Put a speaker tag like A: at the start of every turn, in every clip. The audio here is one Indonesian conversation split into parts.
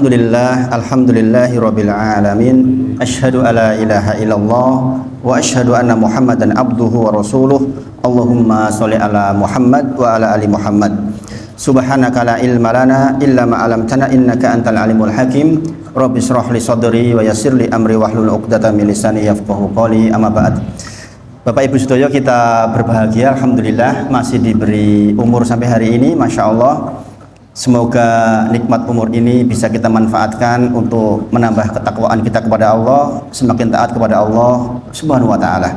A: Alhamdulillahirabbil alamin. Asyhadu alla ilaha illallah wa asyhadu anna Muhammadan abduhu wa rasuluh. Allahumma sholli ala Muhammad wa ala ali Muhammad. Subhanaka la ilma lana illa ma 'allamtana innaka antal alimul hakim. Rabbi shrah li sadri wa yassir li amri wahlul 'uqdatam min lisani yafqahu qawli. Amma ba'd. Bapak Ibu sedaya, kita berbahagia alhamdulillah masih diberi umur sampai hari ini, Masya Allah. Semoga nikmat umur ini bisa kita manfaatkan untuk menambah ketakwaan kita kepada Allah, semakin taat kepada Allah Subhanahu wa ta'ala.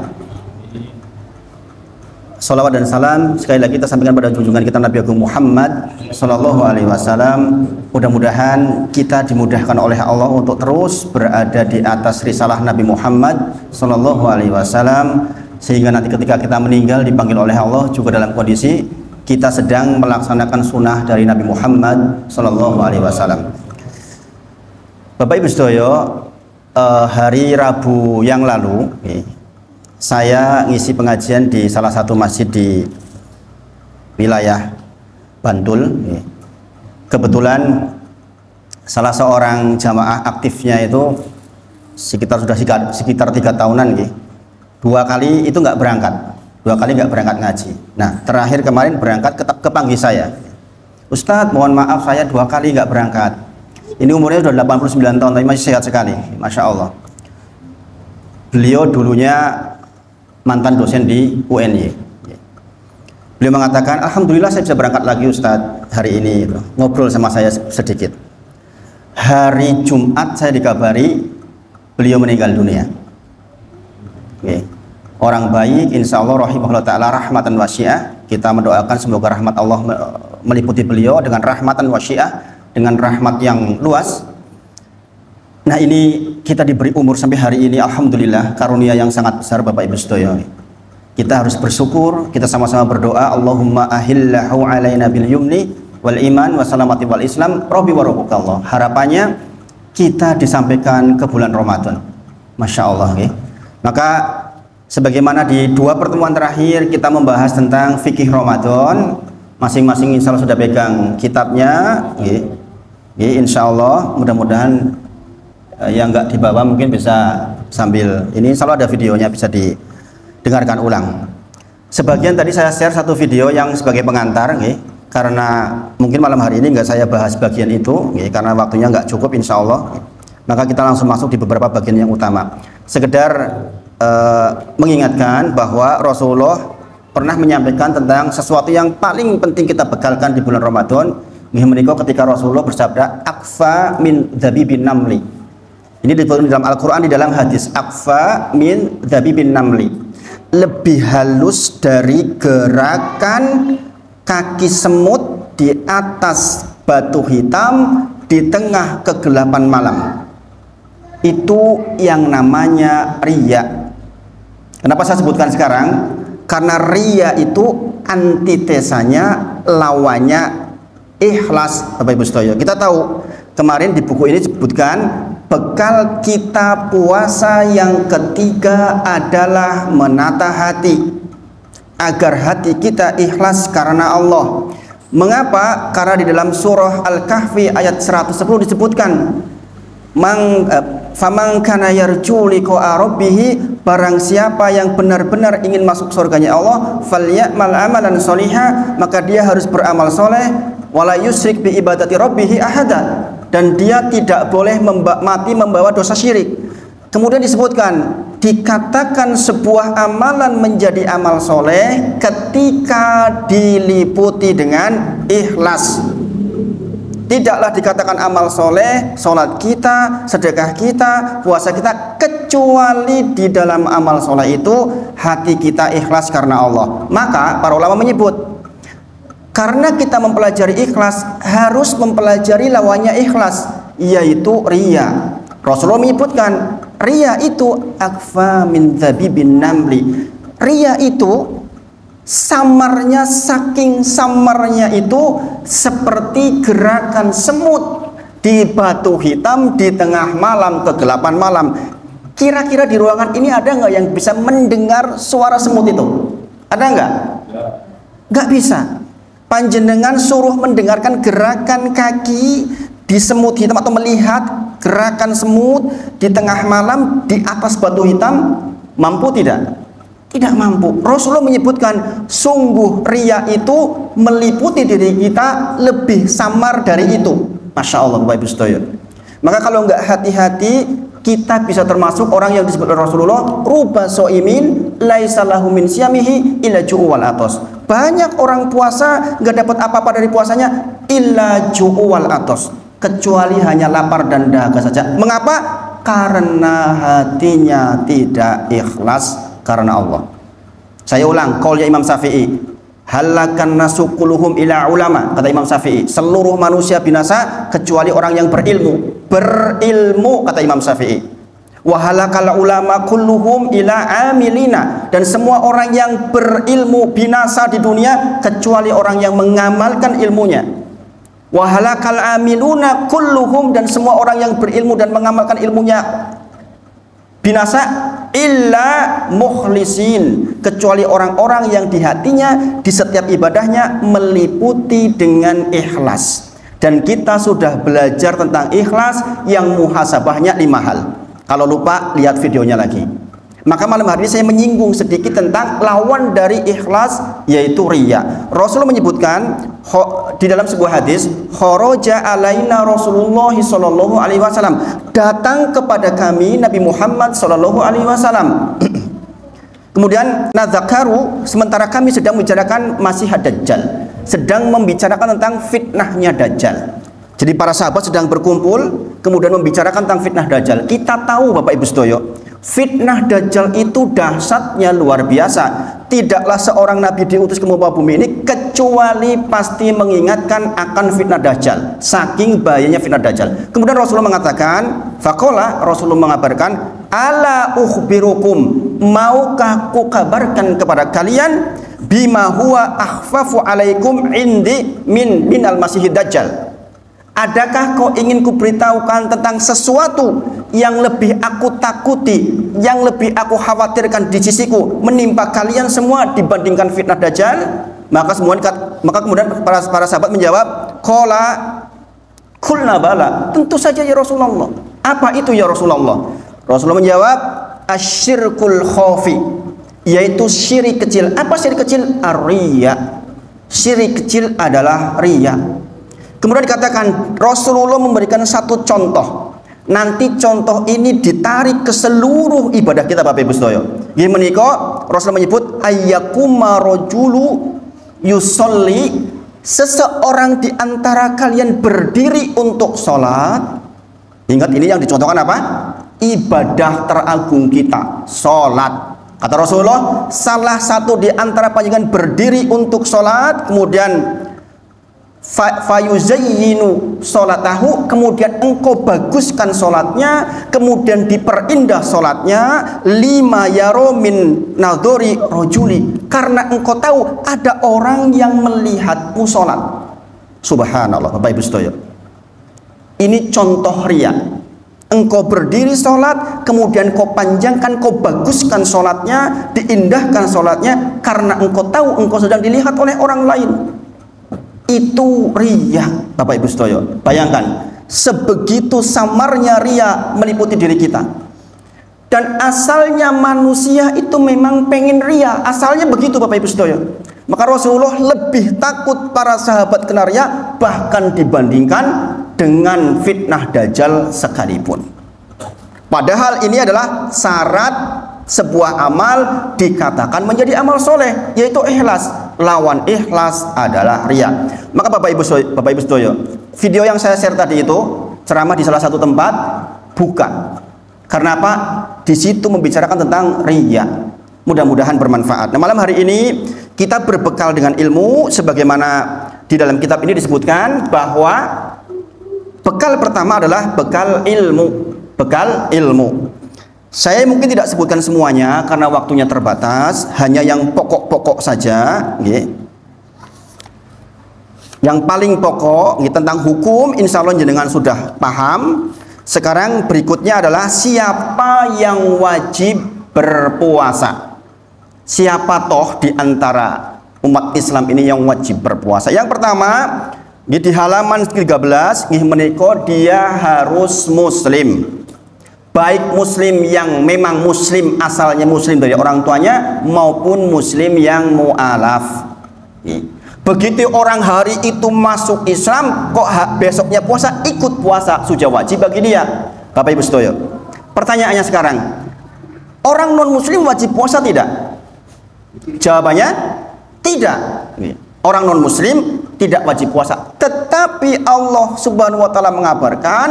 A: Salawat dan salam sekali lagi kita sampaikan pada junjungan kita Nabi Agung Muhammad Sallallahu Alaihi Wasallam. Mudah-mudahan kita dimudahkan oleh Allah untuk terus berada di atas risalah Nabi Muhammad Sallallahu Alaihi Wasallam, sehingga nanti ketika kita meninggal dipanggil oleh Allah juga dalam kondisi kita sedang melaksanakan sunnah dari Nabi Muhammad Sallallahu Alaihi Wasallam. Bapak Ibu sedaya, hari Rabu yang lalu saya ngisi pengajian di salah satu masjid di wilayah Bantul. Kebetulan salah seorang jamaah aktifnya itu sekitar 3 tahunan, 2 kali itu nggak berangkat. 2 kali nggak berangkat ngaji. Nah, terakhir kemarin berangkat kepanggil saya, Ustadz mohon maaf saya 2 kali nggak berangkat. Ini umurnya sudah 89 tahun tapi masih sehat sekali, Masya Allah. Beliau dulunya mantan dosen di UNY. Beliau mengatakan, alhamdulillah saya bisa berangkat lagi Ustadz hari ini. Ngobrol sama saya sedikit. Hari Jumat saya dikabari beliau meninggal dunia. Orang baik, insya Allah rahimahullah ta'ala rahmatan wasi'ah. Kita mendoakan semoga rahmat Allah meliputi beliau dengan rahmatan wasi'ah, dengan rahmat yang luas. Nah, ini kita diberi umur sampai hari ini, alhamdulillah, karunia yang sangat besar Bapak Ibu sedaya. Kita harus bersyukur, kita sama-sama berdoa, Allahumma ahillahu alaina bil yumni wal iman wa salamati wal islam rabbi wa rabbukallah. Harapannya kita disampaikan ke bulan Ramadan, Masya Allah. Maka sebagaimana di 2 pertemuan terakhir kita membahas tentang fikih Ramadan, masing-masing insya Allah sudah pegang kitabnya. Insya Allah mudah-mudahan yang nggak dibawa mungkin bisa sambil ini, insya Allah ada videonya bisa didengarkan ulang. Sebagian tadi saya share satu video yang sebagai pengantar, karena mungkin malam hari ini nggak saya bahas bagian itu, karena waktunya nggak cukup insya Allah. Maka kita langsung masuk di beberapa bagian yang utama. Sekedar mengingatkan bahwa Rasulullah pernah menyampaikan tentang sesuatu yang paling penting kita bekalkan di bulan Ramadan. Menikah ketika Rasulullah bersabda, akfa min dzabibin namli. Ini disebut di dalam Al-Quran, di dalam hadis, akfa min dzabibin namli, lebih halus dari gerakan kaki semut di atas batu hitam di tengah kegelapan malam. Itu yang namanya riya. Kenapa saya sebutkan sekarang? Karena riya itu antitesanya, lawannya ikhlas, Bapak Ibu sekalian. Kita tahu kemarin di buku ini disebutkan bekal kita puasa yang ketiga adalah menata hati, agar hati kita ikhlas karena Allah. Mengapa? Karena di dalam surah Al-Kahfi ayat 110 disebutkan, faman kana yarju liqa'a rabbih, barang siapa yang benar-benar ingin masuk surganya Allah, falyamal amalan sholiha, maka dia harus beramal soleh, wala yusyrik bi ibadati rabbih ahada, dan dia tidak boleh mati membawa dosa syirik. Kemudian disebutkan, dikatakan sebuah amalan menjadi amal soleh ketika diliputi dengan ikhlas. Tidaklah dikatakan amal soleh, sholat kita, sedekah kita, puasa kita, kecuali di dalam amal soleh itu hati kita ikhlas karena Allah. Maka para ulama menyebut, karena kita mempelajari ikhlas, harus mempelajari lawannya ikhlas, yaitu riya. Rasulullah menyebutkan, riya itu akfa min dzabibin namli. Riya itu samarnya, saking samarnya itu seperti gerakan semut di batu hitam di tengah malam, kegelapan malam. Kira-kira di ruangan ini ada nggak yang bisa mendengar suara semut itu? Ada nggak? Nggak bisa. Panjenengan suruh mendengarkan gerakan kaki di semut hitam atau melihat gerakan semut di tengah malam di atas batu hitam, mampu tidak? Tidak mampu. Rasulullah menyebutkan sungguh riya itu meliputi diri kita lebih samar dari itu. Masya Allah Bapak Ibu sekalian. Maka kalau nggak hati-hati, kita bisa termasuk orang yang disebut oleh Rasulullah ruba so'imin laisa lahu min siyamihi illa ju'u wal atos. Banyak orang puasa nggak dapat apa-apa dari puasanya illa ju'u wal atos, kecuali hanya lapar dan dahaga saja. Mengapa? Karena hatinya tidak ikhlas karena Allah. Saya ulang, qaulnya Imam Syafi'i, halakan nasu kulluhum ila ulama. Kata Imam Syafi'i, seluruh manusia binasa kecuali orang yang berilmu. Berilmu, kata Imam Syafi'i. Wa halakal ulama kulluhum ila amilina. Dan semua orang yang berilmu binasa di dunia kecuali orang yang mengamalkan ilmunya. Wa halakal amiluna kulluhum, dan semua orang yang berilmu dan mengamalkan ilmunya binasa illa mukhlisin, kecuali orang-orang yang di hatinya di setiap ibadahnya meliputi dengan ikhlas. Dan kita sudah belajar tentang ikhlas yang muhasabahnya 5 hal. Kalau lupa, lihat videonya lagi. Maka malam hari ini saya menyinggung sedikit tentang lawan dari ikhlas, yaitu riya. Rasulullah menyebutkan di dalam sebuah hadis, kharaja alaina Rasulullah sallallahu alaihi wasallam, datang kepada kami Nabi Muhammad sallallahu alaihi wasallam. Kemudian nadzakaru, sementara kami sedang membicarakan Masih Dajjal, sedang membicarakan tentang fitnahnya Dajjal. Jadi para sahabat sedang berkumpul kemudian membicarakan tentang fitnah Dajjal. Kita tahu Bapak Ibu sedoyo, fitnah Dajjal itu dahsyatnya luar biasa. Tidaklah seorang nabi diutus ke muka bumi ini kecuali pasti mengingatkan akan fitnah Dajjal. Saking bahayanya fitnah Dajjal. Kemudian Rasulullah mengatakan, faqala, Rasulullah mengabarkan, ala ukhbirukum, maukah ku kabarkan kepada kalian bima huwa akhfafu alaikum indi minal masihid Dajjal. Adakah kau ingin kuberitahukan tentang sesuatu yang lebih aku takuti, yang lebih aku khawatirkan di sisiku menimpa kalian semua dibandingkan fitnah Dajjal? Maka kemudian para sahabat menjawab, qala kulna bala, tentu saja ya Rasulullah. Apa itu ya Rasulullah? Rasulullah menjawab, asyirkul khafi, yaitu syirik kecil. Apa syirik kecil? Ar-riya. Syirik kecil adalah riya. Kemudian dikatakan Rasulullah memberikan satu contoh. Nanti contoh ini ditarik ke seluruh ibadah kita Bapak Ibu sedaya. Nggih menika Rasulullah menyebut ayyakuma rajulu yusolli, seseorang di antara kalian berdiri untuk sholat. Ingat ini yang dicontohkan apa? Ibadah teragung kita, sholat. Kata Rasulullah, salah satu di antara panjenengan berdiri untuk sholat, kemudian fayuzayyinu sholatahu, kemudian engkau baguskan sholatnya, kemudian diperindah sholatnya, lima yaro min nadhuri rojuli, karena engkau tahu ada orang yang melihatmu sholat. Subhanallah Bapak Ibu sekalian, ini contoh riya. Engkau berdiri sholat, kemudian kau panjangkan, kau baguskan sholatnya, diindahkan sholatnya, karena engkau tahu engkau sedang dilihat oleh orang lain. Itu riya Bapak Ibu sekalian. Bayangkan sebegitu samarnya riya meliputi diri kita. Dan asalnya manusia itu memang pengen riya, asalnya begitu Bapak Ibu sekalian. Maka Rasulullah lebih takut para sahabat kena riya bahkan dibandingkan dengan fitnah Dajjal sekalipun. Padahal ini adalah syarat sebuah amal dikatakan menjadi amal soleh, yaitu ikhlas. Lawan ikhlas adalah riya. Maka Bapak Ibu sekalian, video yang saya share tadi itu ceramah di salah satu tempat, bukan. Karena apa? Di situ membicarakan tentang riya. Mudah-mudahan bermanfaat. Nah, malam hari ini kita berbekal dengan ilmu, sebagaimana di dalam kitab ini disebutkan bahwa bekal pertama adalah bekal ilmu. Bekal ilmu. Saya mungkin tidak sebutkan semuanya karena waktunya terbatas, hanya yang pokok-pokok saja. Yang paling pokok tentang hukum, insya Allah jenengan sudah paham. Sekarang berikutnya adalah siapa yang wajib berpuasa. Siapa toh di antara umat Islam ini yang wajib berpuasa? Yang pertama, Di halaman 13 nggih menika dia harus muslim. Baik muslim yang memang muslim, asalnya muslim dari orang tuanya, maupun muslim yang mu'alaf. Begitu orang hari itu masuk Islam, kok besoknya puasa, ikut puasa, sudah wajib bagi dia. Bapak Ibu sedoyo, pertanyaannya sekarang, orang non muslim wajib puasa tidak? Jawabannya tidak. Orang non muslim tidak wajib puasa, tetapi Allah Subhanahu wa taala mengabarkan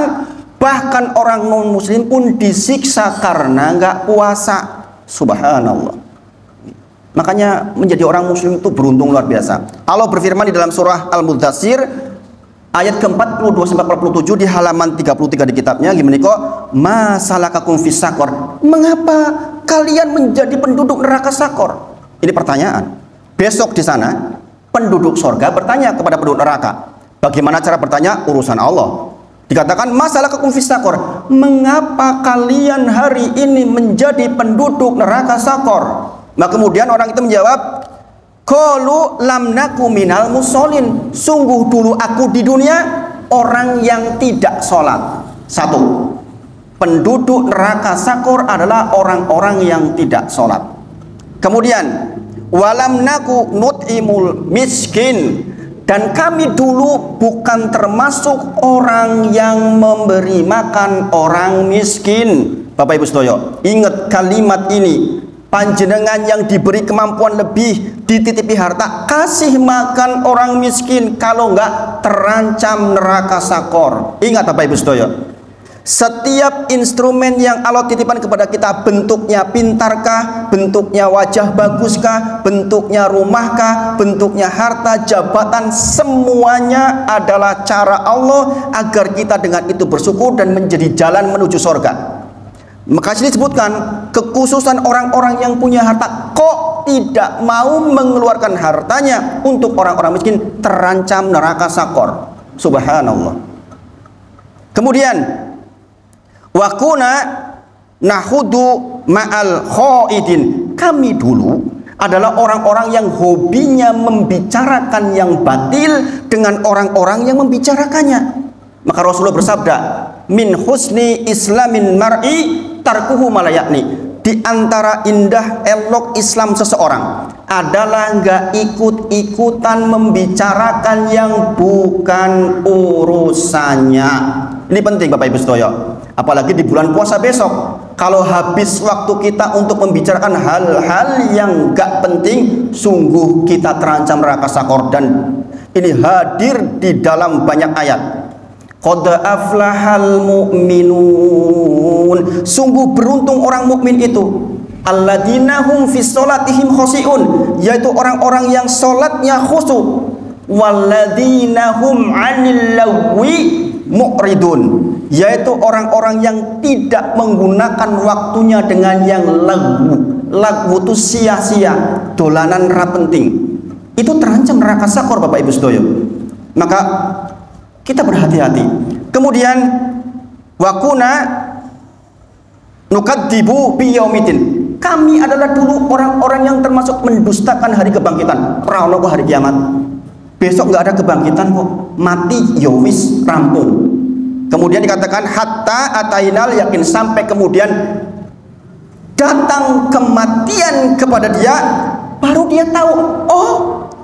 A: bahkan orang non muslim pun disiksa karena nggak puasa. Subhanallah. Makanya menjadi orang muslim itu beruntung luar biasa. Allah berfirman di dalam surah Al-Mudzatsir ayat ke-42 sampai 47 di halaman 33 di kitabnya, gimana kok? Masalakakum fis sakor. Mengapa kalian menjadi penduduk neraka sakor? Ini pertanyaan. Besok di sana penduduk sorga bertanya kepada penduduk neraka. Bagaimana cara bertanya? Urusan Allah. Dikatakan masalakakum fis sakor. Mengapa kalian hari ini menjadi penduduk neraka sakor? Nah kemudian orang itu menjawab, qalu lam naku minal musholin. Sungguh dulu aku di dunia orang yang tidak sholat. Satu, penduduk neraka sakor adalah orang-orang yang tidak sholat. Kemudian walam naku nut'imul miskin, dan kami dulu bukan termasuk orang yang memberi makan orang miskin. Bapak Ibu sedoyo, ingat kalimat ini. Panjenengan yang diberi kemampuan lebih, dititipi harta, kasih makan orang miskin, kalau enggak terancam neraka sakor. Ingat Bapak Ibu sedoyo, setiap instrumen yang Allah titipkan kepada kita, bentuknya pintarkah, bentuknya wajah baguskah, bentuknya rumahkah, bentuknya harta, jabatan, semuanya adalah cara Allah agar kita dengan itu bersyukur dan menjadi jalan menuju surga. Maka disebutkan kekhususan orang-orang yang punya harta kok tidak mau mengeluarkan hartanya untuk orang-orang miskin, terancam neraka sakor. Subhanallah. Kemudian wakuna nahudu ma'al khaidin. Kami dulu adalah orang-orang yang hobinya membicarakan yang batil dengan orang-orang yang membicarakannya. Maka Rasulullah bersabda, min husni islamin mar'i tarkuhu malayakni. Di antara indah elok Islam seseorang adalah nggak ikut-ikutan membicarakan yang bukan urusannya. Ini penting Bapak Ibu sedoyo, apalagi di bulan puasa besok. Kalau habis waktu kita untuk membicarakan hal-hal yang nggak penting, sungguh kita terancam neraka sakor. Dan ini hadir di dalam banyak ayat. Qad aflahal mu'minun. Sungguh beruntung orang mukmin itu. Alladzina hum fi sholatihim khoshi'un, yaitu orang-orang yang sholatnya khusyuk. Walladzina hum 'anil lagwi mu'ridun, yaitu orang-orang yang tidak menggunakan waktunya dengan yang lagwu. Lagwu itu sia-sia, dolanan ra penting. Itu terancam neraka sakor Bapak Ibu sedoyo. Maka kita berhati-hati. Kemudian wakuna nukadzibu biyaumiddin. Kami adalah dulu orang-orang yang termasuk mendustakan hari kebangkitan. Pranowo hari kiamat. Besok nggak ada kebangkitan kok. Mati ya wis rampung. Kemudian dikatakan hatta atainal yakin, sampai kemudian datang kematian kepada dia, baru dia tahu, oh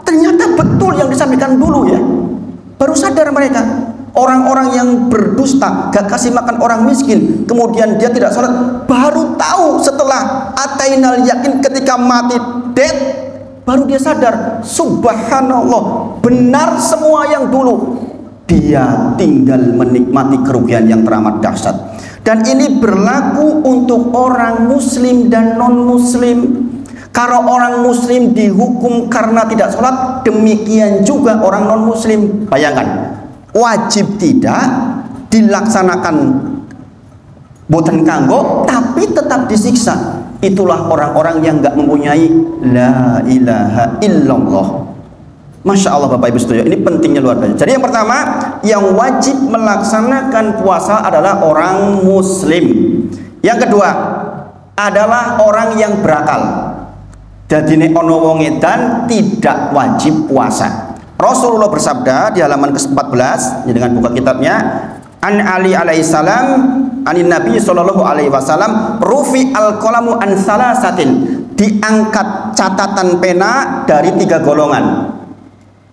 A: ternyata betul yang disampaikan dulu ya. Baru sadar mereka. Orang-orang yang berdusta, gak kasih makan orang miskin, kemudian dia tidak sholat, baru tahu setelah atainal yakin, ketika mati dead, baru dia sadar, subhanallah, benar semua yang dulu. Dia tinggal menikmati kerugian yang teramat dahsyat. Dan ini berlaku untuk orang muslim dan non muslim. Kalau orang muslim dihukum karena tidak sholat, demikian juga orang non muslim. Bayangkan, wajib tidak dilaksanakan boten kanggo, tapi tetap disiksa. Itulah orang-orang yang nggak mempunyai la ilaha illallah. Masya Allah Bapak Ibu setuju. Ini pentingnya luar biasa. Jadi yang pertama, yang wajib melaksanakan puasa adalah orang muslim. Yang kedua adalah orang yang berakal. Jadi nek ono wong edan tidak wajib puasa. Rasulullah bersabda di halaman ke-14 dengan buka kitabnya, An Ali alaihissalam anin Nabi sallallahu alaihi wasallam rufi al-qalamu an salasatin, diangkat catatan pena dari 3 golongan.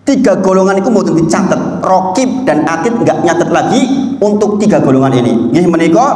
A: 3 golongan itu mau dicatat, rokib dan atid nggak nyatet lagi untuk 3 golongan ini. Nggih menika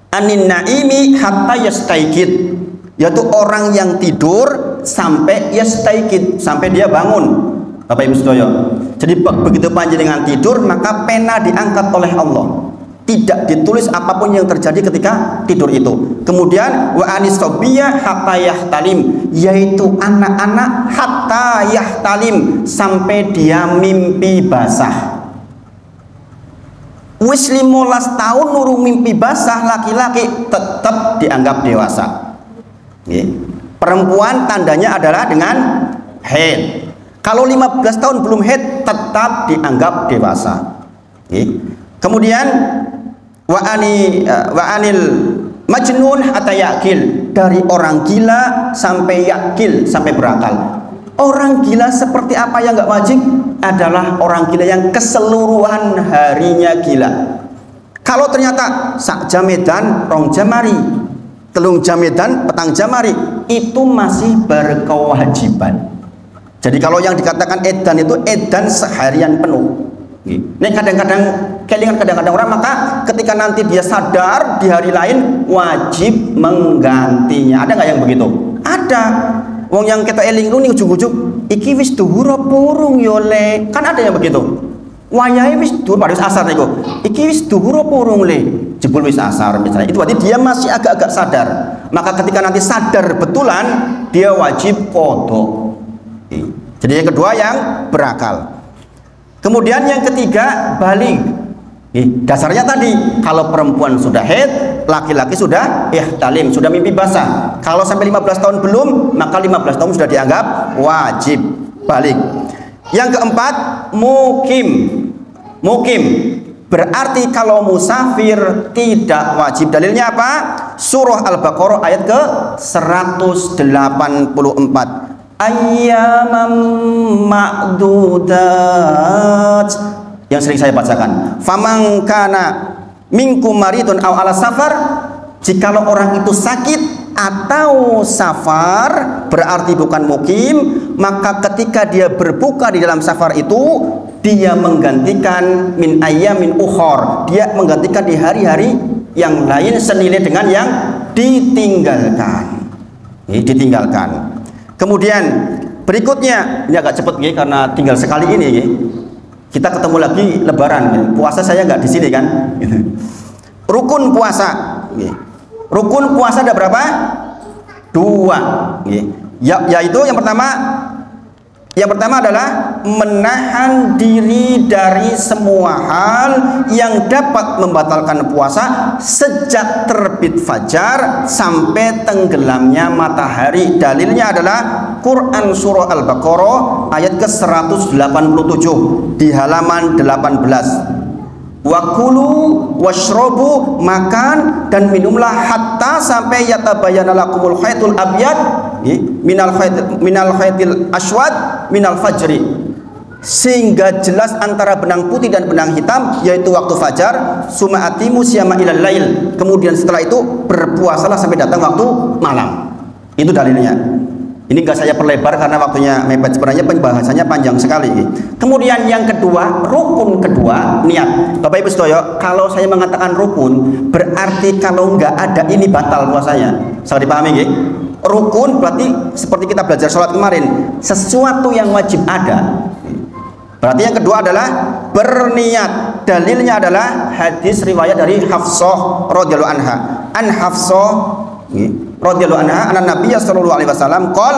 A: anin naimi hatta yastaikid, yaitu orang yang tidur sampai yastaikid, sampai dia bangun. Bapak Ibu sedaya, jadi begitu panjenengan tidur maka pena diangkat oleh Allah, tidak ditulis apapun yang terjadi ketika tidur itu. Kemudian wa anisobiyah hatta yahtalim, yaitu anak-anak hatta yahtalim, sampai dia mimpi basah. Wis 15 tahun nurung mimpi basah laki-laki tetap dianggap dewasa. Perempuan tandanya adalah dengan haid. Kalau 15 tahun belum haid tetap dianggap dewasa. Kemudian wa anil majnun hatta yakil, dari orang gila sampai yakil, sampai berakal. Orang gila seperti apa yang nggak wajib? Adalah orang gila yang keseluruhan harinya gila. Kalau ternyata sak jamedan rong jamari, telung jamedan petang jamari, itu masih berkewajiban. Jadi kalau yang dikatakan edan itu edan seharian penuh. Ini kadang-kadang kelingan kadang-kadang orang, maka ketika nanti dia sadar di hari lain wajib menggantinya. Ada nggak yang begitu? Ada. Wong yang kita eling lu nih ujug-ujug iki wis dhuwur purung yo le. Kan ada yang begitu. Wayahe wis dhuwur pada asar niku. Iki wis dhuwur purung le. Jebul wis asar misalnya. Itu berarti dia masih agak-agak sadar. Maka ketika nanti sadar betulan dia wajib qodho. Jadi yang kedua yang berakal. Kemudian yang ketiga balik. Dasarnya tadi kalau perempuan sudah haid, laki-laki sudah ihtalim, sudah mimpi basah. Kalau sampai 15 tahun belum, maka 15 tahun sudah dianggap wajib balik. Yang keempat mukim. Mukim berarti kalau musafir tidak wajib. Dalilnya apa? Surah Al-Baqarah ayat ke 184. Ayyaman ma'dudat, yang sering saya bacakan. Faman kana minkum maridun aw ala safar, jikalau orang itu sakit atau safar, berarti bukan mukim, maka ketika dia berbuka di dalam safar itu dia menggantikan min ayyamin ukhor, dia menggantikan di hari-hari yang lain senilai dengan yang ditinggalkan. Ditinggalkan. Kemudian berikutnya, ini agak cepat karena tinggal sekali ini. Kita ketemu lagi Lebaran. Puasa saya nggak di sini kan. Rukun puasa. Rukun puasa ada berapa? 2. Yaitu yang pertama adalah menahan diri dari semua hal yang dapat membatalkan puasa sejak terbit fajar sampai tenggelamnya matahari. Dalilnya adalah Quran surah Al-Baqarah ayat ke-187 di halaman 18. Wakulu washrobu, makan dan minumlah hatta sampai yatabayyana lakumul khaytul abyad minal khaytil aswad minal fajri, sehingga jelas antara benang putih dan benang hitam, yaitu waktu fajar. Summa atimu siyama ilal lail, kemudian setelah itu berpuasalah sampai datang waktu malam. Itu dalilnya. Ini enggak saya perlebar karena waktunya mepet, sebenarnya pembahasannya panjang sekali. Kemudian yang kedua, rukun kedua, niat. Bapak Ibu sedaya, kalau saya mengatakan rukun, berarti kalau enggak ada ini batal puasanya. Bisa dipahami nggih? Rukun berarti seperti kita belajar sholat kemarin, sesuatu yang wajib ada. Berarti yang kedua adalah berniat. Dalilnya adalah hadis riwayat dari Hafsah radhiyallahu anha. An Hafsah radhiyallahu anha anna Nabiy sallallahu alaihi wasallam qol,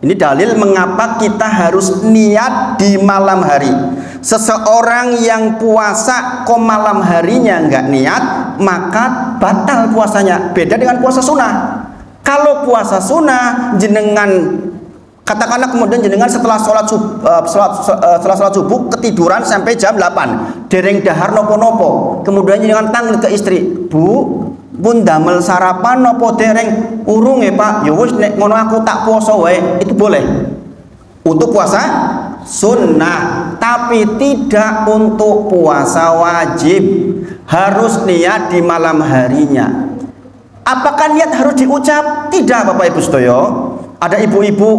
A: ini dalil mengapa kita harus niat di malam hari. Seseorang yang puasa kok malam harinya enggak niat, maka batal puasanya. Beda dengan puasa sunnah. Kalau puasa sunnah jenengan katakanlah kemudian jenengan setelah sholat subuh ketiduran sampai jam 8, dereng dahar nopo-nopo, kemudian jenengan tanggil ke istri, Bu, pun damel sarapan nopo dereng? Urung ya Pak. Ya wis nek ngono aku tak poso wae. Itu boleh untuk puasa sunnah, tapi tidak untuk puasa wajib. Harus niat di malam harinya. Apakah niat harus diucap? Tidak, Bapak Ibu sedaya. Ada ibu-ibu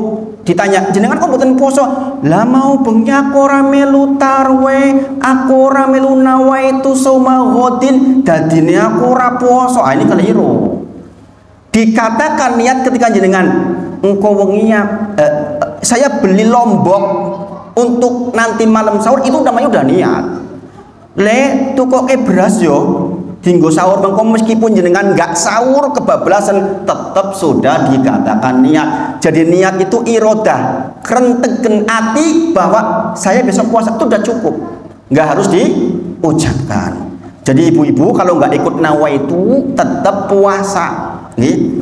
A: ditanya, jenengan kok mboten poso? Lah mau bengi aku ora melu tarwe, aku ora melu nawaitu sauma ghadin, dadine aku ora poso. Ah, ini keliru. Dikatakan niat ketika jenengan engkau wenginya saya beli lombok untuk nanti malam sahur, itu namanya udah niat. Le tukoke beras yo dinggo sahur mengko meskipun jenengan nggak sahur kebablasan tetap sudah dikatakan niat. Jadi niat itu irodah, krentegen ati bahwa saya besok puasa, itu udah cukup, nggak harus diucapkan. Jadi ibu-ibu kalau nggak ikut nawaitu tetap puasa. Nih.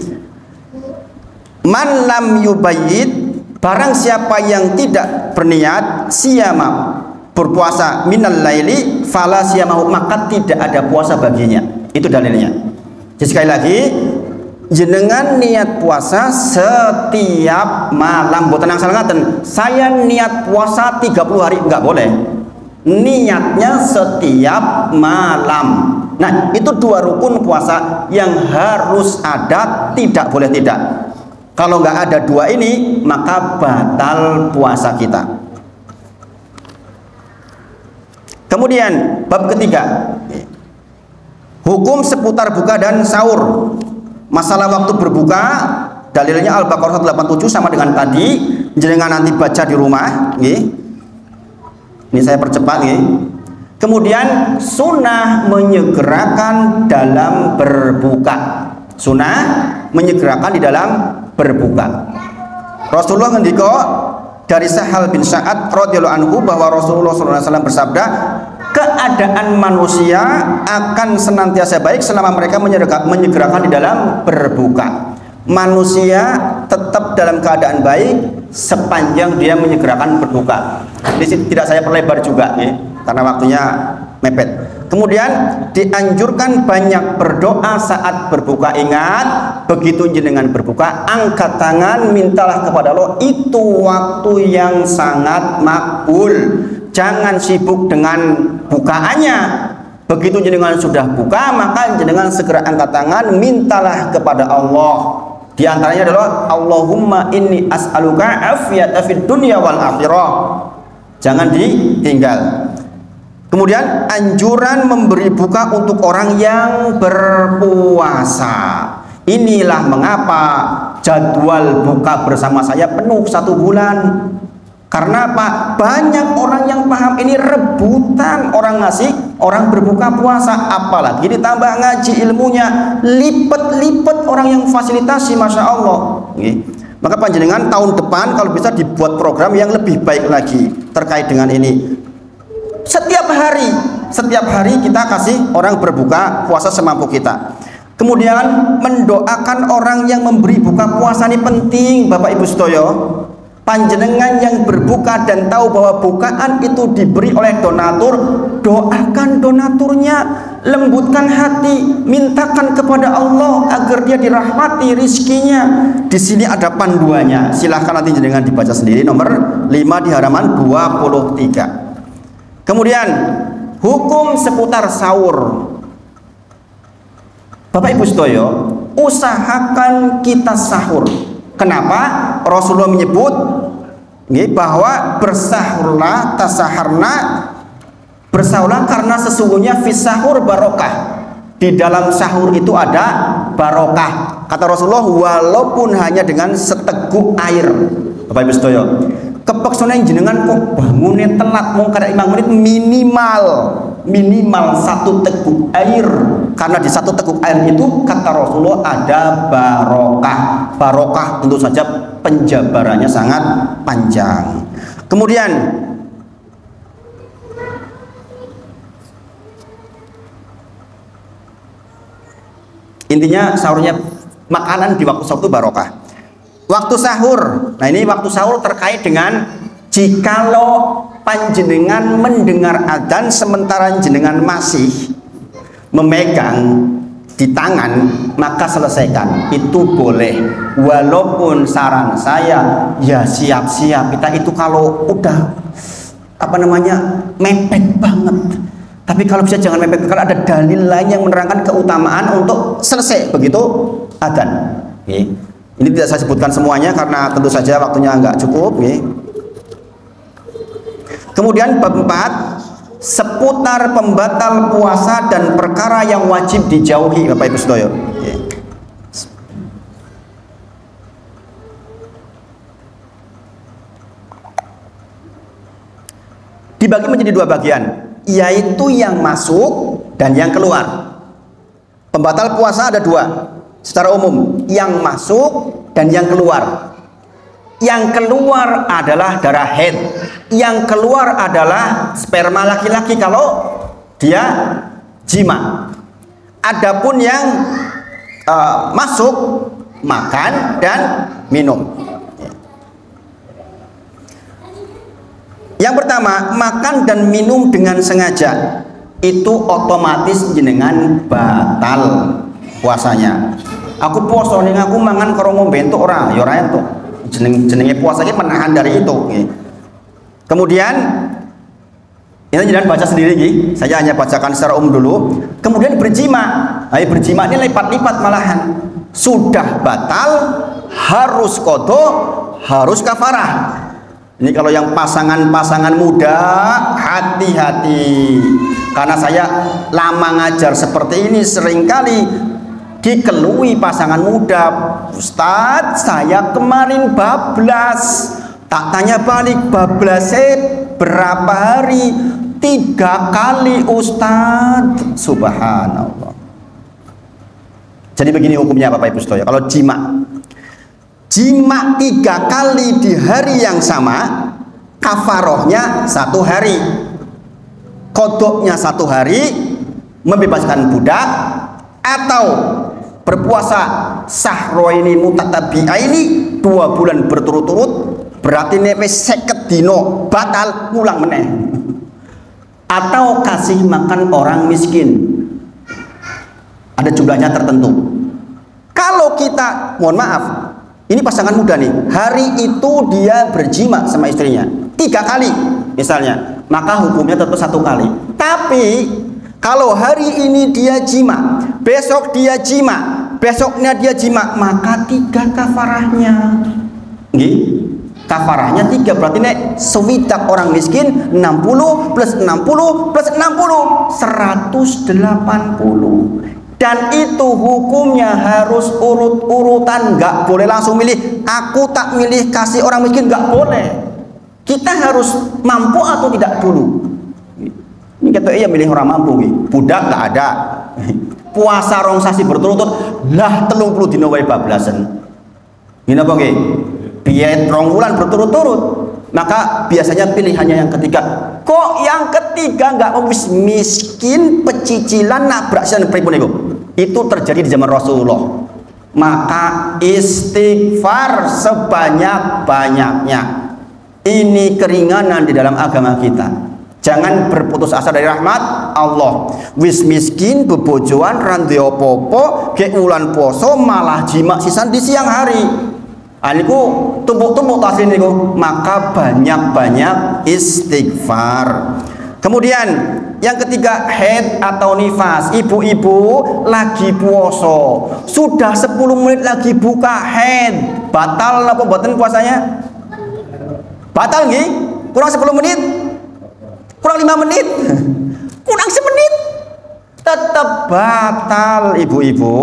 A: Man lam yubayyid, barang siapa yang tidak berniat siyama berpuasa minal laili fala siyamahu, maka tidak ada puasa baginya. Itu dalilnya. Jadi sekali lagi, jenengan niat puasa setiap malam. Boten angsal ngaten, saya niat puasa 30 hari, enggak boleh. Niatnya setiap malam. Nah, itu dua rukun puasa yang harus ada, tidak boleh tidak. Kalau nggak ada dua ini, maka batal puasa kita. Kemudian bab ketiga, hukum seputar buka dan sahur. Masalah waktu berbuka, dalilnya Al-Baqarah 187 sama dengan tadi. Jenengan nanti baca di rumah, nih. Ini saya percepat, nih. Kemudian sunnah menyegerakan dalam berbuka. Sunnah menyegerakan di dalam berbuka. Rasulullah ngendika dari Sahal bin Sa'ad radhiyallahu anhu bahwa Rasulullah SAW bersabda, keadaan manusia akan senantiasa baik selama mereka menyegerakan di dalam berbuka. Manusia tetap dalam keadaan baik sepanjang dia menyegerakan berbuka. Ini tidak saya perlebar juga, ya, karena waktunya mepet. Kemudian dianjurkan banyak berdoa saat berbuka. Ingat, begitu jenengan berbuka, angkat tangan, mintalah kepada Allah. Itu waktu yang sangat makbul. Jangan sibuk dengan bukaannya. Begitu jenengan sudah buka, maka jenengan segera angkat tangan, mintalah kepada Allah. Di antaranya adalah Allahumma inni as'aluka afiyata fid dunya wal akhirah. Jangan ditinggal. Kemudian anjuran memberi buka untuk orang yang berpuasa. Inilah mengapa jadwal buka bersama saya penuh 1 bulan. Karena apa? Banyak orang yang paham ini rebutan orang ngasih orang berbuka puasa, apalagi ditambah ngaji ilmunya, lipet-lipet orang yang fasilitasi, masya Allah. Maka panjenengan tahun depan kalau bisa dibuat program yang lebih baik lagi terkait dengan ini. Setiap hari kita kasih orang berbuka puasa semampu kita. Kemudian mendoakan orang yang memberi buka puasa ini penting, Bapak Ibu Sedoyo. Panjenengan yang berbuka dan tahu bahwa bukaan itu diberi oleh donatur, doakan donaturnya, lembutkan hati, mintakan kepada Allah agar dia dirahmati rizkinya. Di sini ada panduannya, silahkan nanti jenengan dibaca sendiri, nomor 5 di halaman 23. Kemudian hukum seputar sahur. Bapak Ibu Sedoyo, usahakan kita sahur. Kenapa? Rasulullah menyebut bahwa bersahurlah, tasaharna, bersahurlah karena sesungguhnya fis sahur barokah. Di dalam sahur itu ada barokah. Kata Rasulullah, walaupun hanya dengan seteguk air. Bapak Ibu Sedoyo, kepeksonan jenengan kok bangunnya telat, mau kada 5 menit minimal 1 teguk air. Karena di 1 teguk air itu kata Rasulullah ada barokah tentu saja penjabarannya sangat panjang. Kemudian intinya sahurnya, makanan di waktu sahur itu barokah. Waktu sahur, nah ini waktu sahur terkait dengan jikalau panjenengan mendengar adzan sementara jenengan masih memegang di tangan, maka selesaikan, itu boleh. Walaupun saran saya ya siap-siap kita itu kalau udah apa namanya, mepet banget. Tapi kalau bisa jangan mepet, kalau ada dalil lain yang menerangkan keutamaan untuk selesai begitu adzan. Ini tidak saya sebutkan semuanya karena tentu saja waktunya nggak cukup. Kemudian bab 4, seputar pembatal puasa dan perkara yang wajib dijauhi, Bapak Ibu sedaya. Dibagi menjadi dua bagian, yaitu yang masuk dan yang keluar. Pembatal puasa ada dua secara umum, yang masuk dan yang keluar. Yang keluar adalah darah haid, yang keluar adalah sperma laki-laki kalau dia jima. Adapun yang masuk, makan dan minum. Yang pertama, makan dan minum dengan sengaja itu otomatis jenengan batal puasanya. Aku poso ning aku mangan karo ngombe entuk ora, ya ora entuk. Jenenge puasa iki menahan dari itu. Kemudian ini jangan baca sendiri nggih. Saya hanya bacakan secara umum dulu. Kemudian berjima. Berjima ini lipat-lipat malahan. Sudah batal, harus qada, harus kafarah. Ini kalau yang pasangan-pasangan muda, hati-hati. Karena saya lama ngajar seperti ini, seringkali dikelui pasangan muda. Ustadz, saya kemarin bablas. Tak tanya balik, bablasnya berapa hari? 3 kali Ustadz. Subhanallah. Jadi begini hukumnya Bapak Ibu sekalian. Kalau jima 3 kali di hari yang sama, kafarohnya 1 hari, kodoknya 1 hari, membebaskan budak, atau berpuasa sahroini mutatabi'aini 2 bulan berturut-turut, berarti nepe 50 dino batal, ngulang meneh. Atau kasih makan orang miskin, ada jumlahnya tertentu. Kalau kita, mohon maaf, ini pasangan muda nih, hari itu dia berjima sama istrinya 3 kali misalnya, maka hukumnya tetap 1 kali. Tapi kalau hari ini dia jima, besok dia jima, besoknya dia jima, maka 3 kafarahnya. Kafarahnya 3, berarti nek sewidak orang miskin 60 plus 60 plus 60 180. Dan itu hukumnya harus urut-urutan, nggak boleh langsung milih. Aku tak milih kasih orang miskin, nggak boleh. Kita harus mampu atau tidak dulu. Ini kata iya milih orang mampu, budak nggak ada. Puasa rong sasi berturut-turut, lah 30 dino wae bablasan. Ini apa nggih? Biaya 3 bulan berturut-turut. Maka biasanya pilihannya yang ketiga. Kok yang ketiga nggak miskin, pecicilan, nabrak dan pripun itu? Itu terjadi di zaman Rasulullah. Maka istighfar sebanyak-banyaknya. Ini keringanan di dalam agama kita. Jangan berputus asa dari rahmat Allah. Wis miskin, bebojoan, randi opo-opo, ke ulan poso, malah jima sisan di siang hari. Aniku tumpuk-tumpuk taslim niku, maka banyak-banyak istighfar. Kemudian yang ketiga, haid atau nifas. Ibu-ibu lagi puasa, sudah 10 menit lagi buka haid, batal apa mboten puasanya? Batal nggih? Kurang 10 menit? Kurang 5 menit? Kurang semenit? Tetap batal ibu-ibu.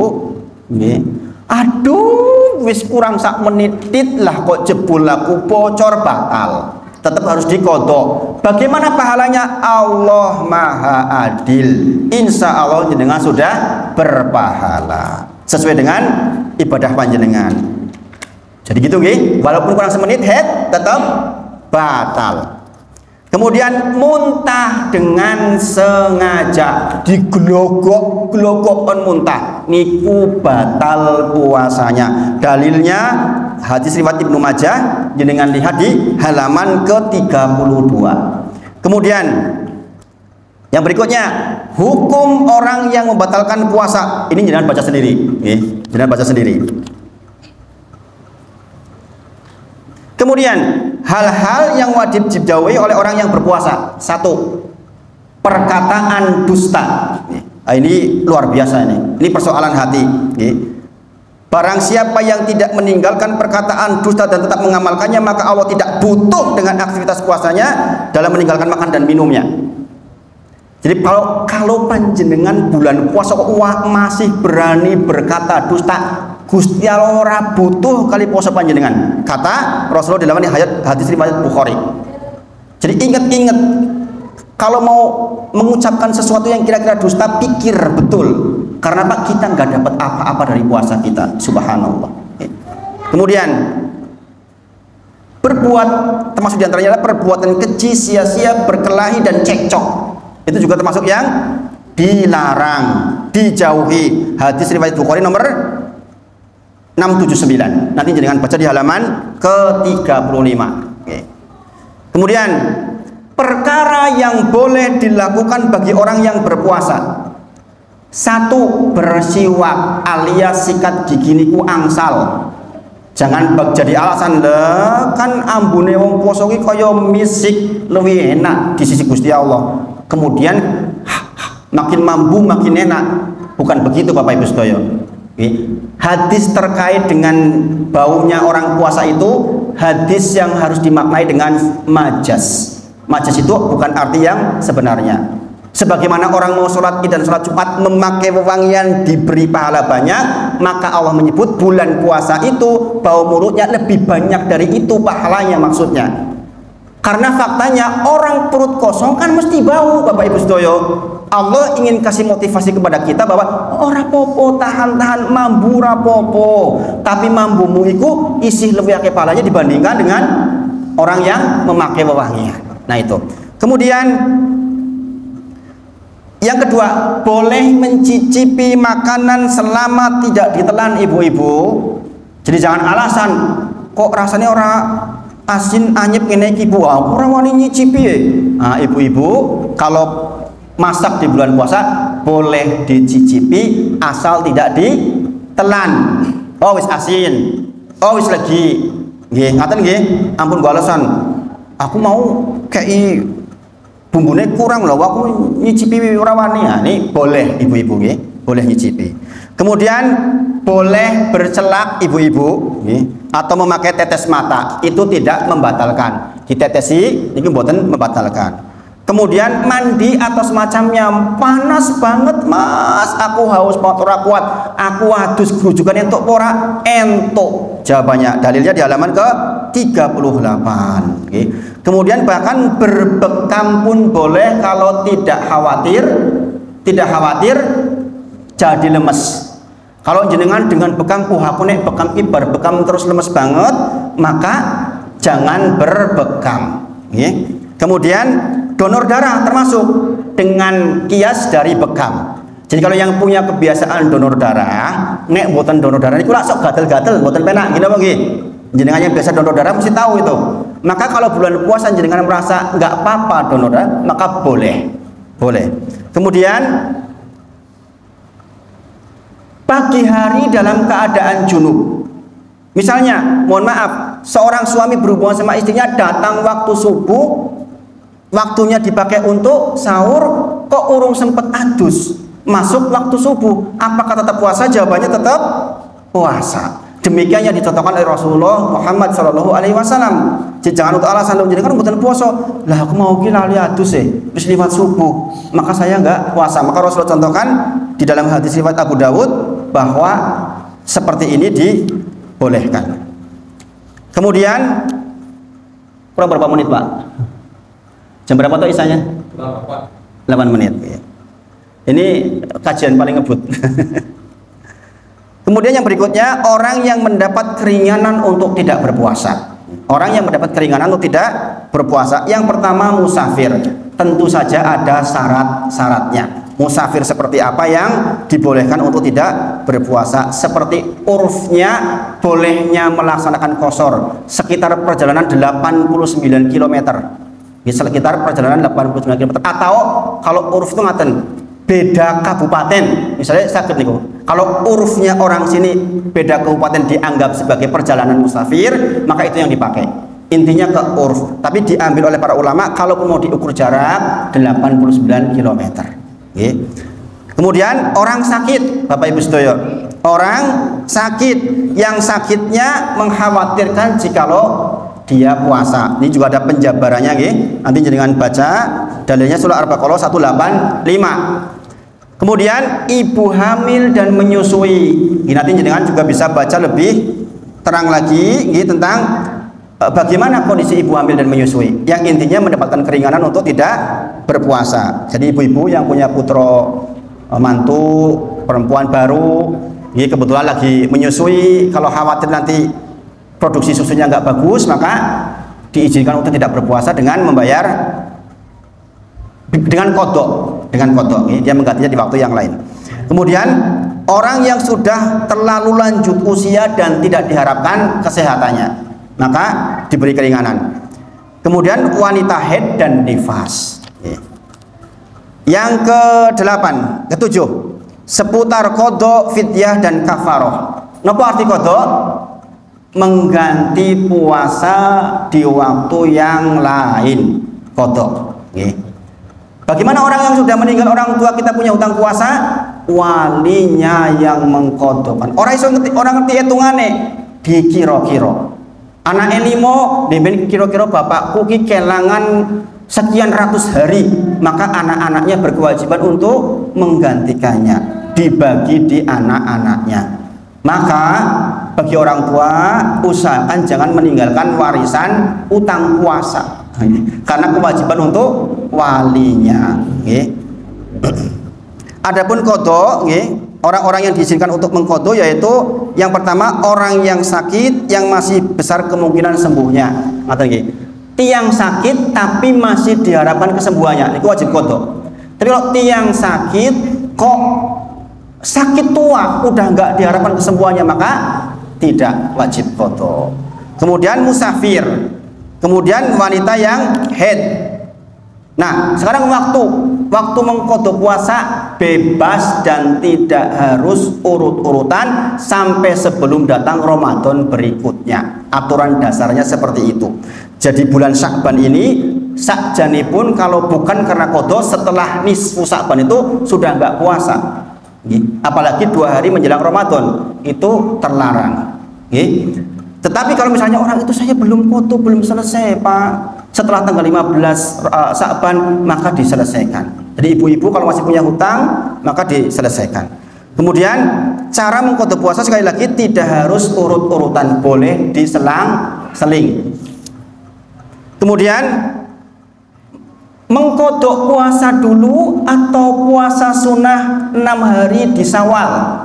A: Nggih. Aduh, wis kurang 1 menitit lah kok jebul aku bocor, batal. Tetap harus dikodok. Bagaimana pahalanya? Allah Maha Adil. Insya Allah jenengan sudah berpahala sesuai dengan ibadah panjenengan. Jadi gitu nggih, walaupun kurang semenit head tetap batal. Kemudian muntah dengan sengaja, digelogok-gelogokkan muntah, niku batal puasanya. Dalilnya hadis riwayat Ibnu Majah, jenengan lihat di halaman ke-32. Kemudian yang berikutnya, hukum orang yang membatalkan puasa. Ini jenengan baca sendiri, jenengan baca sendiri. Kemudian hal-hal yang wajib dijauhi oleh orang yang berpuasa. Satu, perkataan dusta. Nah, ini luar biasa ini persoalan hati. Barang siapa yang tidak meninggalkan perkataan dusta dan tetap mengamalkannya, maka Allah tidak butuh dengan aktivitas puasanya dalam meninggalkan makan dan minumnya. Jadi kalau panjenengan bulan puasa masih berani berkata dusta, Gusti Allah ora butuh kali puasa panjenengan. Kata Rasulullah dalam hadis riwayat Bukhari. Jadi ingat-ingat, kalau mau mengucapkan sesuatu yang kira-kira dusta, pikir betul. Karena Pak, kita nggak dapat apa-apa dari puasa kita. Subhanallah. Kemudian berbuat, termasuk diantaranya adalah perbuatan keji, sia-sia, berkelahi dan cekcok. Itu juga termasuk yang dilarang, dijauhi. Hadis riwayat Bukhari nomor 679. Nanti jangan baca di halaman ke-35. Kemudian perkara yang boleh dilakukan bagi orang yang berpuasa. Satu, bersiwak alias sikat gigi niku angsal. Jangan jadi alasan kan ambune wong poso ki kaya misik lebih enak di sisi Gusti Allah. Kemudian makin mambu makin enak. Bukan begitu Bapak Ibu sedaya. Hadis terkait dengan baunya orang puasa itu hadis yang harus dimaknai dengan majas. Majas itu bukan arti yang sebenarnya. Sebagaimana orang mau sholat Id dan sholat Jumat memakai wewangian diberi pahala banyak, maka Allah menyebut bulan puasa itu bau mulutnya lebih banyak dari itu pahalanya maksudnya. Karena faktanya orang perut kosong kan mesti bau Bapak Ibu sedaya. Allah ingin kasih motivasi kepada kita bahwa ora popo, tahan-tahan mambu ora popo, tapi mambumu itu isih lebih akeh pahalanya dibandingkan dengan orang yang memakai wewangian. Nah itu. Kemudian yang kedua, boleh mencicipi makanan selama tidak ditelan ibu-ibu. Jadi jangan alasan kok rasanya orang asin anyep ini ibu, aku orang wani nyicipi. Nah, ibu-ibu kalau masak di bulan puasa boleh dicicipi asal tidak ditelan. Oh wis asin, oh wis lagi, nggih ngaten nggih. Ampun gua alasan, aku mau kayak bumbunya kurang loh, aku nyicipi rawani. Nah, ini boleh ibu-ibu nggih, boleh nyicipi. Kemudian boleh bercelak ibu-ibu atau memakai tetes mata, itu tidak membatalkan. Ditetesi itu mboten membatalkan. Kemudian mandi atau semacamnya, panas banget mas, aku haus banget ora kuat, aku adus grujukan entuk ora entuk. Jawabannya dalilnya di halaman ke-38. Kemudian bahkan berbekam pun boleh kalau tidak khawatir jadi lemes. Kalau jenengan dengan bekam, aku nek bekam ibar bekam terus lemes banget, maka jangan berbekam. Kemudian donor darah termasuk dengan kias dari bekam. Jadi kalau yang punya kebiasaan donor darah, nek boten donor darah niku sok gatel-gatel, boten penak, gini apa nggih? Jenengan yang biasa donor darah mesti tahu itu. Maka kalau bulan puasa jenengan merasa nggak apa-apa donor darah, maka boleh. Kemudian pagi hari dalam keadaan junub. Misalnya, mohon maaf, seorang suami berhubungan sama istrinya datang waktu subuh, waktunya dipakai untuk sahur, kok urung sempet adus, masuk waktu subuh, apakah tetap puasa? Jawabannya tetap puasa. Demikian yang dicontohkan oleh Rasulullah Muhammad SAW. Jangan untuk alasan jadi kan bukan puasa. Lah aku mau kira adus terus lewat subuh, maka saya enggak puasa. Maka Rasulullah contohkan di dalam hadis riwayat Abu Dawud bahwa seperti ini dibolehkan. Kemudian kurang berapa menit Pak? Jam berapa tuh isanya? 8 menit. Ini kajian paling ngebut. Kemudian yang berikutnya, orang yang mendapat keringanan untuk tidak berpuasa. Orang yang mendapat keringanan untuk tidak berpuasa. Yang pertama, musafir. Tentu saja ada syarat-syaratnya. Musafir seperti apa yang dibolehkan untuk tidak berpuasa? Seperti urufnya, bolehnya melaksanakan qashar sekitar perjalanan 89 km. Sekitar perjalanan 89 km. Atau kalau uruf itu ngaten, beda kabupaten. Misalnya sakit nih, kalau urufnya orang sini beda kabupaten dianggap sebagai perjalanan musafir, maka itu yang dipakai. intinya ke urf, tapi diambil oleh para ulama kalau mau diukur jarak 89 km. Kemudian orang sakit, Bapak Ibu sedaya, orang sakit yang sakitnya mengkhawatirkan jikalau dia puasa. Ini juga ada penjabarannya, nanti jangan baca dalilnya surah Al-Baqarah 185. Kemudian ibu hamil dan menyusui, nanti jangan juga bisa baca lebih terang lagi tentang bagaimana kondisi ibu hamil dan menyusui, yang intinya mendapatkan keringanan untuk tidak berpuasa. Jadi ibu-ibu yang punya putra mantu perempuan baru, kebetulan lagi menyusui, kalau khawatir nanti produksi susunya nggak bagus, maka diizinkan untuk tidak berpuasa dengan membayar dengan kodok, dia menggantinya di waktu yang lain. Kemudian orang yang sudah terlalu lanjut usia dan tidak diharapkan kesehatannya, maka diberi keringanan. Kemudian wanita haid dan nifas. Yang ketujuh, seputar kodok, fidyah dan kafaroh. Napa arti kodok? Mengganti puasa di waktu yang lain, kodok. Bagaimana orang yang sudah meninggal orang tua kita punya hutang puasa? Walinya yang mengkodokkan. Orang ngerti hitungane dikira-kira. Anak elimo, dibanding kira-kira bapakku ki kelangan sekian ratus hari, maka anak-anaknya berkewajiban untuk menggantikannya, dibagi di anak-anaknya. Maka bagi orang tua usahakan jangan meninggalkan warisan utang puasa, karena kewajiban untuk walinya. Adapun kodok, orang-orang yang diizinkan untuk mengkodok yaitu yang pertama orang yang sakit yang masih besar kemungkinan sembuhnya. Tiang sakit tapi masih diharapkan kesembuhannya, itu wajib kodok. Tapi kalau tiang sakit kok sakit tua udah nggak diharapkan kesembuhannya, maka tidak wajib kodok. Kemudian musafir, kemudian wanita yang haid. Nah, sekarang waktu mengkodok puasa bebas dan tidak harus urut-urutan sampai sebelum datang Ramadan berikutnya. Aturan dasarnya seperti itu. Jadi bulan Sya'ban ini sakjanipun kalau bukan karena kodok setelah nisfu Sya'ban itu sudah nggak puasa. Apalagi 2 hari menjelang Ramadan itu terlarang. Tetapi kalau misalnya orang itu saya belum kodok, belum selesai Pak, setelah tanggal 15 Sya'ban maka diselesaikan. Jadi ibu-ibu kalau masih punya hutang maka diselesaikan. Kemudian cara mengkodok puasa sekali lagi tidak harus urut-urutan, boleh diselang-seling. Kemudian mengkodok puasa dulu atau puasa sunnah 6 hari di Syawal.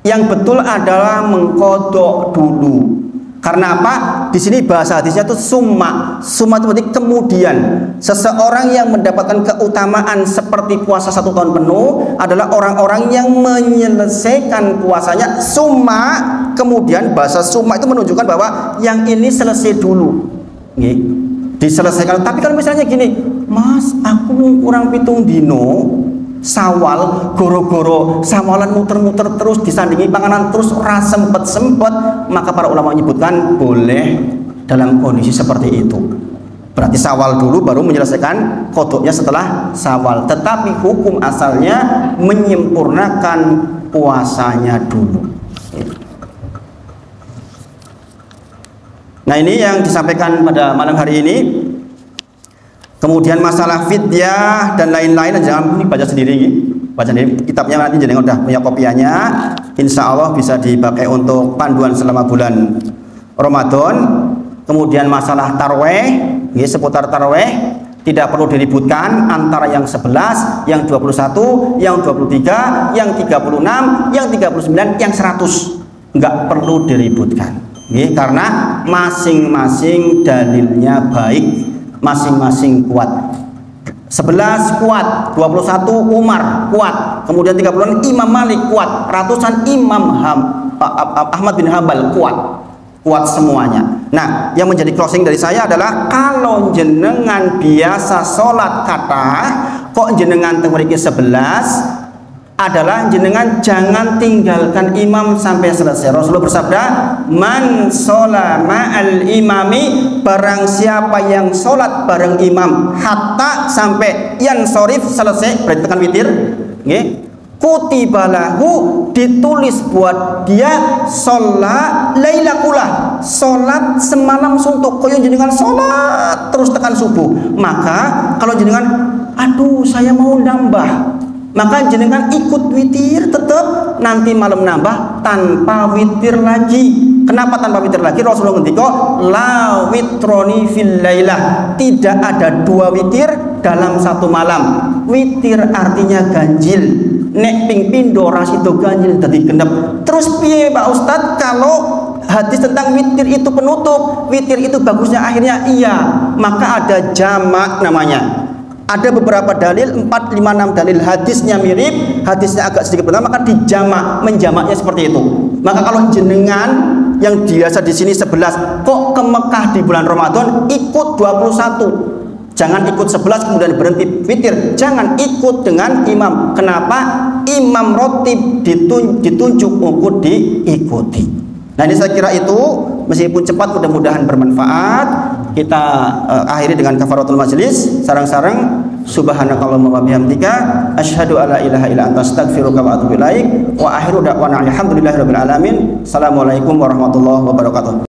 A: Yang betul adalah mengkodok dulu. Karena apa? Di sini bahasa hadisnya itu summa. Summa itu berarti kemudian. Seseorang yang mendapatkan keutamaan seperti puasa 1 tahun penuh adalah orang-orang yang menyelesaikan puasanya summa. Kemudian bahasa summa itu menunjukkan bahwa yang ini selesai dulu. Diselesaikan. Tapi kalau misalnya gini, Mas, aku kurang 7 dino Sawal, goro-goro sawalan muter-muter terus, disandingi panganan terus, rasa sempet-sempet, maka para ulama menyebutkan boleh dalam kondisi seperti itu. Berarti Sawal dulu baru menyelesaikan kodoknya setelah Sawal. Tetapi hukum asalnya menyempurnakan puasanya dulu. Nah, ini yang disampaikan pada malam hari ini. Kemudian masalah fidyah dan lain-lain, jangan ini baca sendiri, baca sendiri kitabnya, nanti jadi udah punya kopiannya, insya Allah bisa dipakai untuk panduan selama bulan Ramadan. Kemudian masalah tarweh, seputar tarweh tidak perlu diributkan antara yang 11, yang 21, yang 23, yang 36, yang 39, yang 100, nggak perlu diributkan, karena masing-masing dalilnya baik, masing-masing kuat. 11 kuat, 21 Umar kuat, kemudian 30 Imam Malik kuat, ratusan Imam Ahmad bin Hambal kuat semuanya. Nah, yang menjadi closing dari saya adalah kalau jenengan biasa sholat kata kok jenengan temuriki 11, adalah jenengan jangan tinggalkan imam sampai selesai. Rasulullah bersabda, man shola ma'al imami, barang siapa yang sholat bareng imam hatta sampai yansorif, selesai, berarti tekan witir, kutibalahu, ditulis buat dia sholat lailakulah, sholat semalam suntuk. Koyo jenengan sholat terus tekan subuh. Maka kalau jenengan, aduh saya mau nambah, maka jenengan ikut witir tetap, nanti malam nambah tanpa witir lagi. Kenapa tanpa witir lagi? Rasulullah ngendika, la witroni fil lailah, tidak ada dua witir dalam satu malam. Witir artinya ganjil, nek ping pindho ras itu ganjil dadi genep. Terus piye Pak Ustadz kalau hadis tentang witir itu penutup, witir itu bagusnya akhirnya? Iya, maka ada jamak namanya. Ada beberapa dalil, 4, 5, 6 dalil, hadisnya mirip, hadisnya agak sedikit berbeda, maka dijamak, menjamaknya seperti itu. Maka kalau jenengan yang biasa di sini 11 kok ke Mekah di bulan Ramadan ikut 21, jangan ikut 11 kemudian berhenti witir, jangan ikut dengan imam. Kenapa? Imam rotib ditunjuk untuk diikuti. Nah ini saya kira itu, meskipun cepat mudah-mudahan bermanfaat. Kita akhiri dengan kafaratul majlis, sarang-sarang subhanakallahumma wa bihamdika asyhadu alla ilaha illa anta astaghfiruka wa atubu ilaik wa akhiru da'wana alhamdulillahirabbil alamin. Assalamualaikum warahmatullahi wabarakatuh.